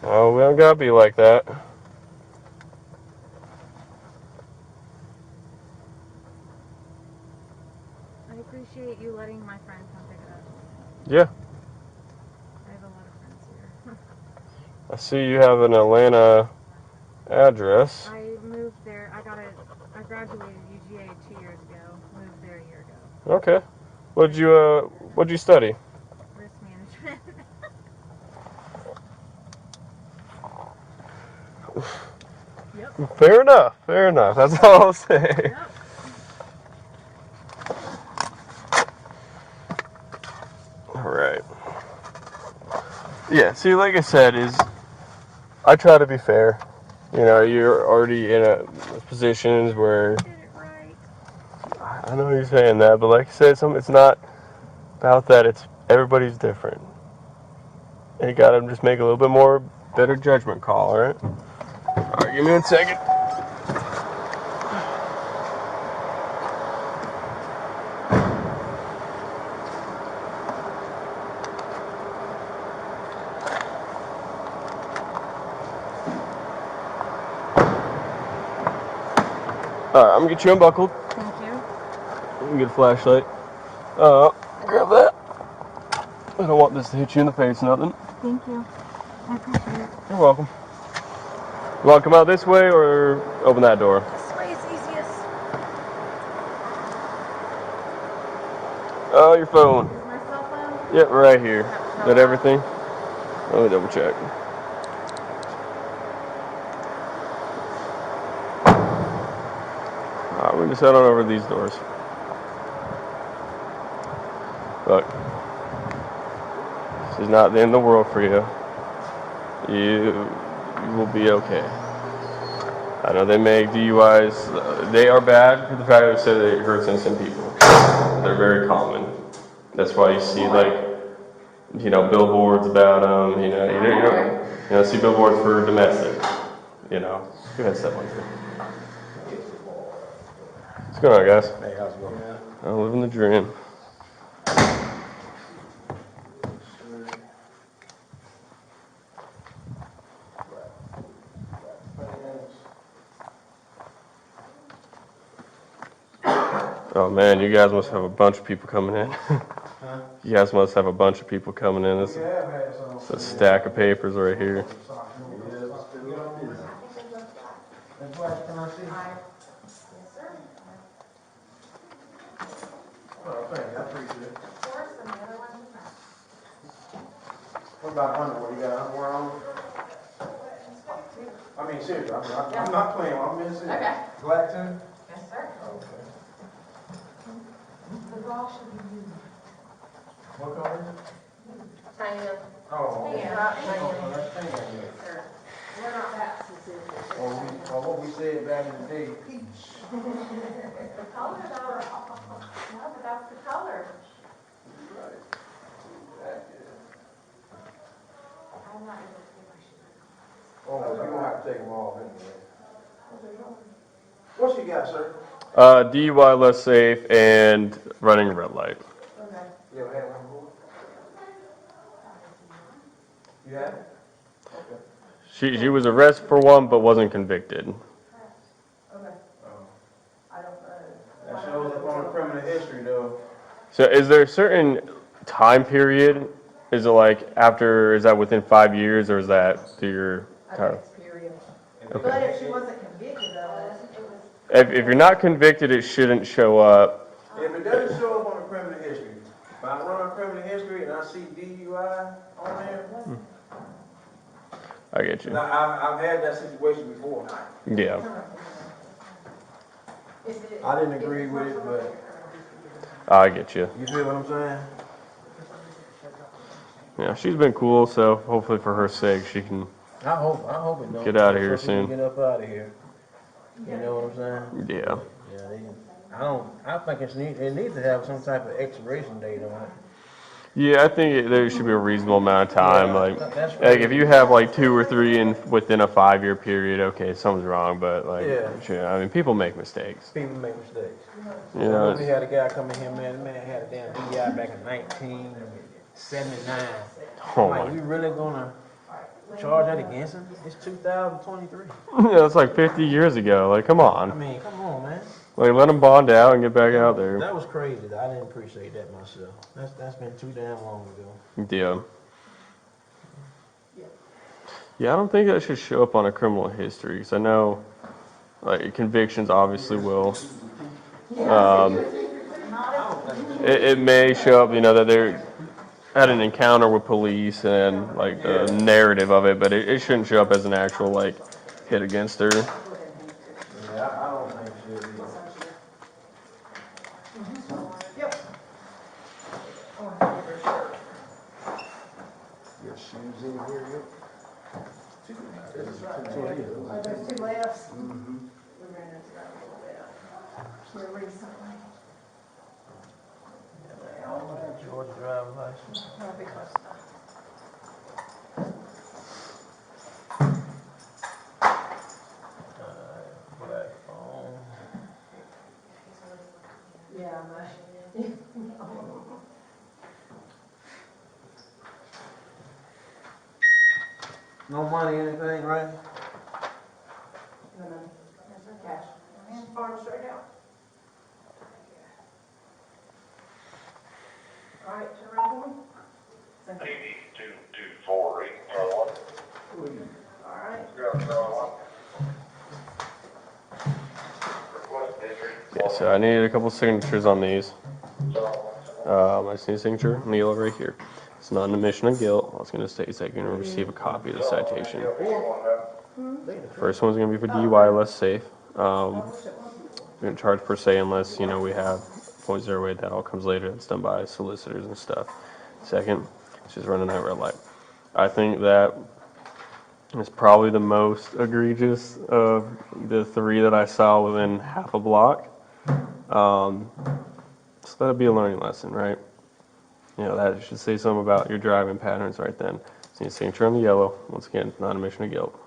Oh, we don't gotta be like that. I appreciate you letting my friend come pick it up. Yeah. I have a lot of friends here. I see you have an Atlanta address. I moved there. I graduated UGA 2 years ago. Moved there a year ago. Okay. What'd you study? Risk management. Yep. Fair enough. Fair enough. That's all I'll say. Yep. All right. Yeah. See, like I said, I try to be fair. You know, you're already in positions where. Did it right. I know you're saying that, but like I said, it's not about that. It's everybody's different. And you gotta just make a little bit more better judgment call. All right. All right. Give me 1 second. Alright, I'm gonna get you unbuckled. Thank you. You can get a flashlight. Grab that. I don't want this to hit you in the face, nothing. Thank you. I appreciate it. You're welcome. You want to come out this way or open that door? This way is easiest. Oh, your phone. Is my cell phone? Yep, right here. Is that everything? Let me double check. Alright, we can just head on over these doors. Look. This is not the end of the world for you. You will be okay. I know they make DUIs. They are bad for the fact that they say they hurt innocent people. They're very common. That's why you see billboards about them. You see billboards for domestic. Go ahead, step on through. What's going on, guys? Hey, how's it going? I'm living the dream. Oh man, you guys must have a bunch of people coming in. You guys must have a bunch of people coming in. It's a stack of papers right here. What about underwear? You got underwear on? I mean, seriously, I'm not playing. I'm being serious. Okay. Black too? Yes, sir. Okay. The bra should be used. What color? Tan. Oh, okay. Tan. That's tan, yeah. Sir. We're not that specific. Or what we said back in the day, peach. The color, though. No, but that's the color. Right. I'm not able to get my shoes. Oh, you gonna have to take them off anyway. What you got, sir? DUI less safe and running a red light. Okay. You ever had one before? You had it? Okay. She was arrested for one but wasn't convicted. Okay. I don't know. That shows up on the criminal history, though. So is there a certain time period? Is it is that within 5 years or is that through your I time? think it's period. Okay. But if she wasn't convicted of it, If you're not convicted, it shouldn't show up. If it doesn't show up on the criminal history, if I run on criminal history and I see DUI on there, I get you. I've had that situation before. Yeah. I didn't agree with it, but I get you. you feel what I'm saying? Yeah, she's been cool, so hopefully for her sake she can. I hope it don't. Get outta here So people soon. Get up out of here. You know what I'm saying? Yeah. Yeah, I think it needs to have some type of expiration date on it. Yeah, I think there should be a reasonable amount of time. Yeah, Like that's right. if you have 2 or 3 within a 5-year period, okay, something's wrong. But Yeah. I mean, people make mistakes. People make mistakes. You know, We had a guy come in here, man. The man had a damn DUI back in 1979. oh Like, my, we really gonna charge that against him? It's 2023. Yeah, it's like 50 years ago. Like, come I on. mean, come on, man. Like, let him bond out and get back out there. That was crazy. I didn't appreciate that myself. That's been too damn long ago. Yeah. Yeah, I don't think that should show up on a criminal history, because I know, like, convictions obviously will. It may show up, you know, that they're had an encounter with police and, like, the narrative of it, but it shouldn't show up as an actual, like, hit against her. Yeah, I don't think it should be. Your shoes in here, yep. There's two lefts. We ran into that a little bit here recently. Georgia driver's license. That'll be close enough. Black phone. Yeah, No money, anything, right? no, that's cash. Farm straight out. All right, turn around for me. Thank you. TV 224 All right. Yeah, so I need a couple signatures on these. I just need a signature on the yellow right here. It's not an admission of guilt. All it's going to state is that you're going to receive a copy of the citation. First one's going to be for DUI, less safe. We're going to charge per se unless, you know, we have .08. That all comes later. It's done by solicitors and stuff. Second, it's just running that red light. I think that is probably the most egregious of the three that I saw within half a block. So that'll be a learning lesson, right? You know, that should say something about your driving patterns right then. So you signature on the yellow. Once again, not admission of guilt.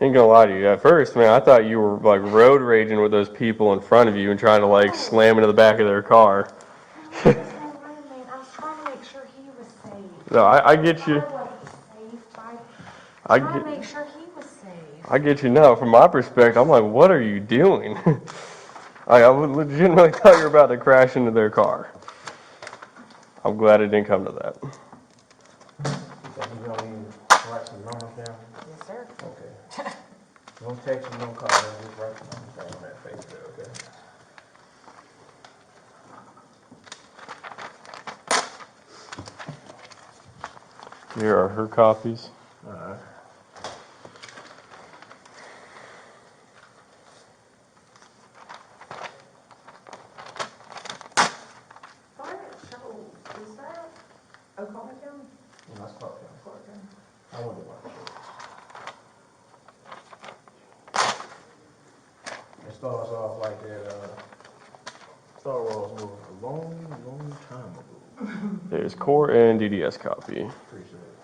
Ain't gonna lie to you. At first, man, I thought you were like road raging with those people in front of you and trying to like slam into the back of their car. I was trying to make sure he was safe. No, I get you. I wasn't safe. I Trying to get, make sure he was safe. I get you now. From my perspective, I'm like, what are you doing? I legitimately thought you were about to crash into their car. I'm glad it didn't come to that. So you don't even write some numbers down? Yes, sir. Okay. Don't text them, don't call them, just write the numbers down on that paper there, okay? Here are her copies. Alright. Is that Oklahoma County? That's Clark County. Clark County. I wonder why. It starts off like that, Star Wars movie a long, long time ago. There's core and DDS copy. Appreciate it.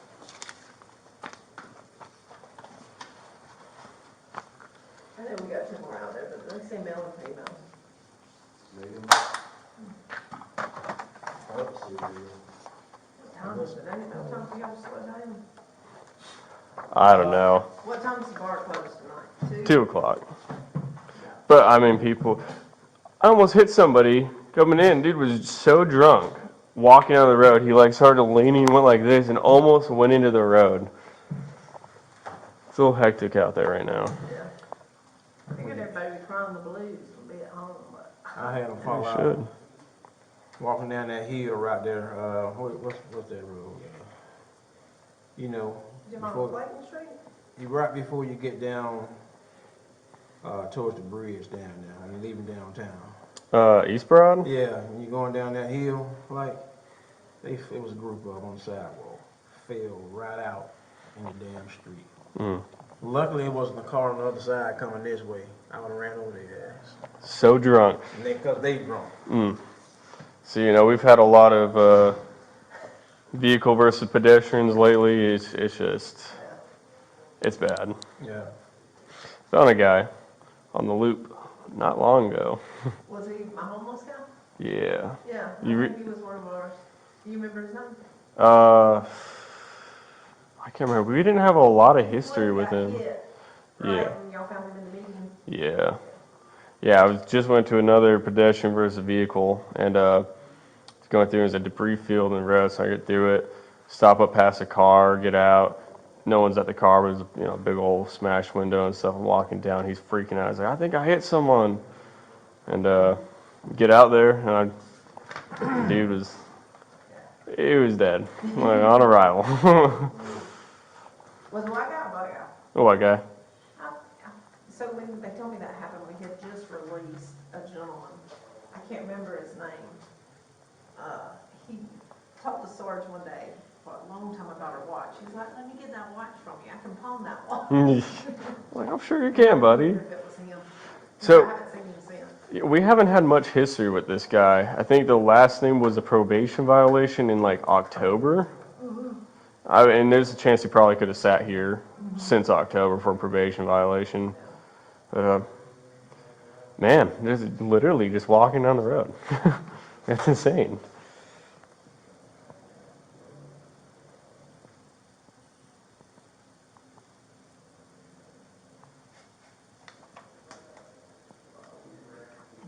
I know we got two more out there, but they say male and female. What time is it? I didn't know what time for y'all to slow down. I don't know. What time's the bar closed tonight? 2 o'clock. But I mean, people. I almost hit somebody coming in. Dude was so drunk. Walking down the road, he like started leaning, went like this, and almost went into the road. It's a little hectic out there right now. Yeah. I figured everybody would be crying the blues and be at home, but. I had them fall They out. should. Walking down that hill right there, what's that road? You know, Is it on before, Clayton Street? right before you get down, towards the bridge down there, when you're leaving downtown. East Broad? Yeah, when you're going down that hill, like, it was a group up on the sidewalk, fell right out in the damn street. Mm. Luckily, it wasn't a car on the other side coming this way. I would have ran over their ass. So drunk. And cause they drunk. Mm. So, you know, we've had a lot of vehicle versus pedestrians lately. It's just, it's bad. Yeah. Found a guy on the loop not long ago. Was he my homeless guy? Yeah. Yeah, You I think he was one of ours. Do you remember his name? I can't remember. We didn't have a lot of history with Got him. hit, Yeah. right, when y'all found him in the median. Yeah. Yeah, I just went to another pedestrian versus vehicle, and going through, there's a debris field in the road, so I get through it, stop up past a car, get out. No one's at the car, but there's a big old smashed window and stuff. I'm walking down, he's freaking out. He's like, I think I hit someone. And get out there, and dude was dead, like on arrival. Was it a white guy or a black guy? Oh, white guy. So when they told me that happened, we had just released a gentleman. I can't remember his name. He told the Sarge one day, for a long time about her watch. He's like, let me get that watch from you. I can pawn that watch. Like, I'm sure you can, buddy. If it was him. So I haven't seen him since. we haven't had much history with this guy. I think the last thing was a probation violation in like October. And there's a chance he probably could have sat here since October for a probation violation. But man, there's literally just walking down the road. That's insane.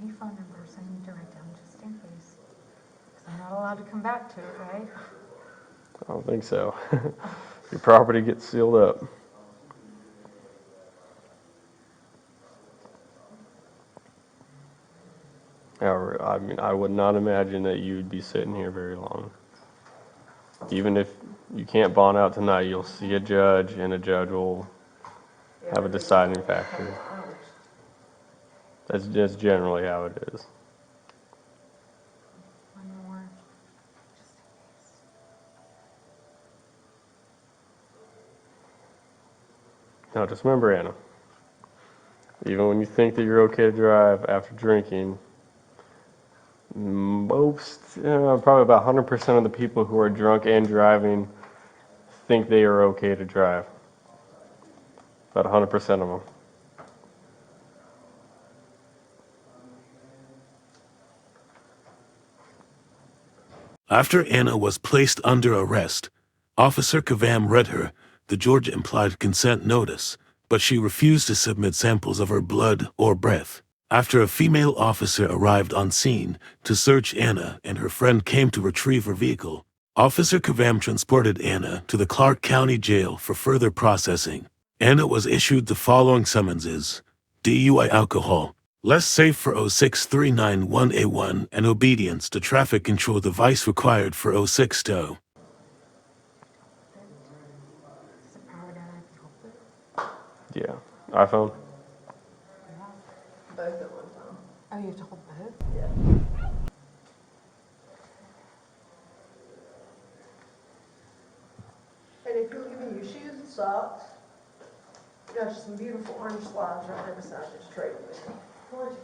Any phone numbers I need to write down just in case. Because I'm not allowed to come back to it, right? I don't think so. Your property gets sealed up. I mean, I would not imagine that you'd be sitting here very long. Even if you can't bond out tonight, you'll see a judge, and a judge will have a deciding factor. That's just generally how it is. One more, just in case. Now, just remember, Anna, even when you think that you're okay to drive after drinking, probably about 100% of the people who are drunk and driving think they are okay to drive. About 100% of them. After Anna was placed under arrest, Officer Kvamme read her the Georgia implied consent notice, but she refused to submit samples of her blood or breath. After a female officer arrived on scene to search Anna and her friend came to retrieve her vehicle, Officer Kvamme transported Anna to the Clark County Jail for further processing. Anna was issued the following summonses: DUI alcohol, less safe for 06391A1, and obedience to traffic control device required for 06 tow. Is it powered down? I can hold it. Yeah. iPhone? Both at one time. Oh, you have to hold both? Yeah. And if you're giving your shoes and socks, got some beautiful orange slides right there beside this tray with me. Gorgeous.